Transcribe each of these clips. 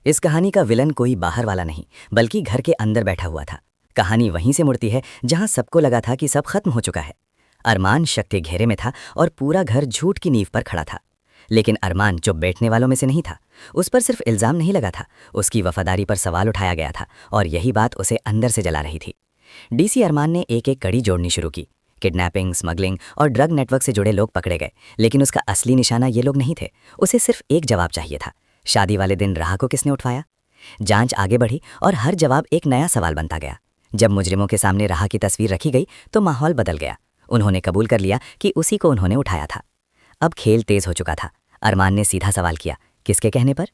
इस कहानी का विलन कोई बाहर वाला नहीं बल्कि घर के अंदर बैठा हुआ था। कहानी वहीं से मुड़ती है जहां सबको लगा था कि सब खत्म हो चुका है। अरमान शक के घेरे में था और पूरा घर झूठ की नींव पर खड़ा था। लेकिन अरमान जो बैठने वालों में से नहीं था, उस पर सिर्फ इल्ज़ाम नहीं लगा था, उसकी वफादारी पर सवाल उठाया गया था और यही बात उसे अंदर से जला रही थी। डीसी अरमान ने एक एक कड़ी जोड़नी शुरू की। किडनैपिंग, स्मगलिंग और ड्रग नेटवर्क से जुड़े लोग पकड़े गए, लेकिन उसका असली निशाना ये लोग नहीं थे। उसे सिर्फ एक जवाब चाहिए था, शादी वाले दिन राह को किसने उठवाया। जांच आगे बढ़ी और हर जवाब एक नया सवाल बनता गया। जब मुजरिमों के सामने राह की तस्वीर रखी गई तो माहौल बदल गया। उन्होंने कबूल कर लिया कि उसी को उन्होंने उठाया था। अब खेल तेज हो चुका था। अरमान ने सीधा सवाल किया, किसके कहने पर?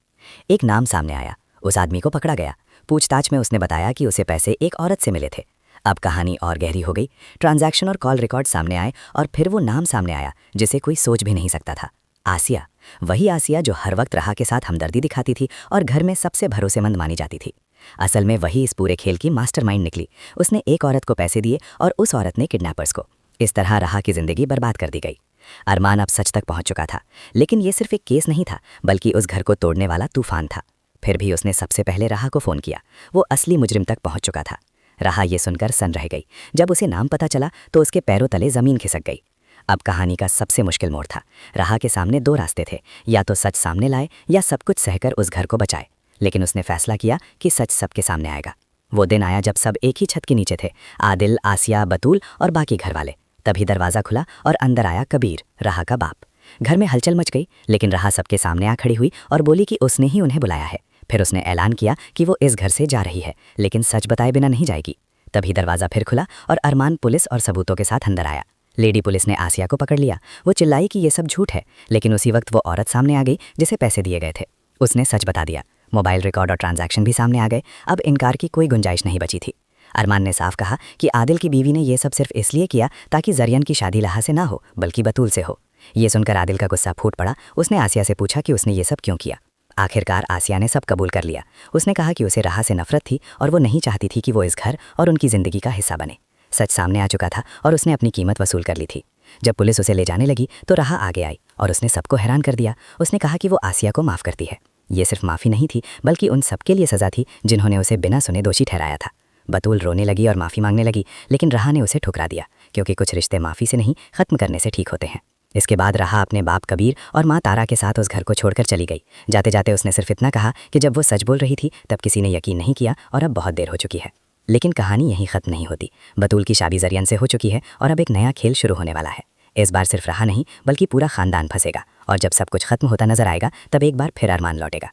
एक नाम सामने आया। उस आदमी को पकड़ा गया। पूछताछ में उसने बताया कि उसे पैसे एक औरत से मिले थे। अब कहानी और गहरी हो गई। ट्रांजैक्शन और कॉल रिकॉर्ड सामने आए और फिर वो नाम सामने आया जिसे कोई सोच भी नहीं सकता था। आसिया, वही आसिया जो हर वक्त राह के साथ हमदर्दी दिखाती थी और घर में सबसे भरोसेमंद मानी जाती थी। असल में वही इस पूरे खेल की मास्टरमाइंड निकली। उसने एक औरत को पैसे दिए और उस औरत ने किडनैपर्स को। इस तरह राह की जिंदगी बर्बाद कर दी गई। अरमान अब सच तक पहुंच चुका था, लेकिन ये सिर्फ एक केस नहीं था बल्कि उस घर को तोड़ने वाला तूफान था। फिर भी उसने सबसे पहले राह को फ़ोन किया। वो असली मुजरिम तक पहुंच चुका था। राह ये सुनकर सन रह गई। जब उसे नाम पता चला तो उसके पैरों तले ज़मीन खिसक गई। अब कहानी का सबसे मुश्किल मोड़ था। राह के सामने दो रास्ते थे, या तो सच सामने लाए या सब कुछ सहकर उस घर को बचाए। लेकिन उसने फैसला किया कि सच सबके सामने आएगा। वो दिन आया जब सब एक ही छत के नीचे थे, आदिल, आसिया, बतूल और बाकी घर वाले। तभी दरवाज़ा खुला और अंदर आया कबीर, राह का बाप। घर में हलचल मच गई, लेकिन राह सबके सामने आ खड़ी हुई और बोली कि उसने ही उन्हें बुलाया है। फिर उसने ऐलान किया कि वो इस घर से जा रही है, लेकिन सच बताए बिना नहीं जाएगी। तभी दरवाज़ा फिर खुला और अरमान पुलिस और सबूतों के साथ अंदर आया। लेडी पुलिस ने आसिया को पकड़ लिया। वो चिल्लाई कि ये सब झूठ है, लेकिन उसी वक्त वो औरत सामने आ गई जिसे पैसे दिए गए थे। उसने सच बता दिया। मोबाइल रिकॉर्ड और ट्रांजैक्शन भी सामने आ गए। अब इनकार की कोई गुंजाइश नहीं बची थी। अरमान ने साफ कहा कि आदिल की बीवी ने यह सब सिर्फ इसलिए किया ताकि जरियन की शादी लहा से ना हो बल्कि बतूल से हो। ये सुनकर आदिल का गुस्सा फूट पड़ा। उसने आसिया से पूछा कि उसने ये सब क्यों किया। आखिरकार आसिया ने सब कबूल कर लिया। उसने कहा कि उसे राह से नफरत थी और वो नहीं चाहती थी कि वो इस घर और उनकी ज़िंदगी का हिस्सा बने। सच सामने आ चुका था और उसने अपनी कीमत वसूल कर ली थी। जब पुलिस उसे ले जाने लगी तो राह आगे आई और उसने सबको हैरान कर दिया। उसने कहा कि वो आसिया को माफ़ करती है। ये सिर्फ माफ़ी नहीं थी बल्कि उन सबके लिए सज़ा थी जिन्होंने उसे बिना सुने दोषी ठहराया था। बतूल रोने लगी और माफ़ी मांगने लगी, लेकिन राह ने उसे ठुकरा दिया, क्योंकि कुछ रिश्ते माफ़ी से नहीं ख़त्म करने से ठीक होते हैं। इसके बाद राह अपने बाप कबीर और माँ तारा के साथ उस घर को छोड़कर चली गई। जाते जाते उसने सिर्फ इतना कहा कि जब वो सच बोल रही थी तब किसी ने यकीन नहीं किया और अब बहुत देर हो चुकी है। लेकिन कहानी यहीं ख़त्म नहीं होती। बतूल की शादी जरियन से हो चुकी है और अब एक नया खेल शुरू होने वाला है। इस बार सिर्फ राह नहीं बल्कि पूरा ख़ानदान फंसेगा और जब सब कुछ ख़त्म होता नजर आएगा तब एक बार फिर अरमान लौटेगा।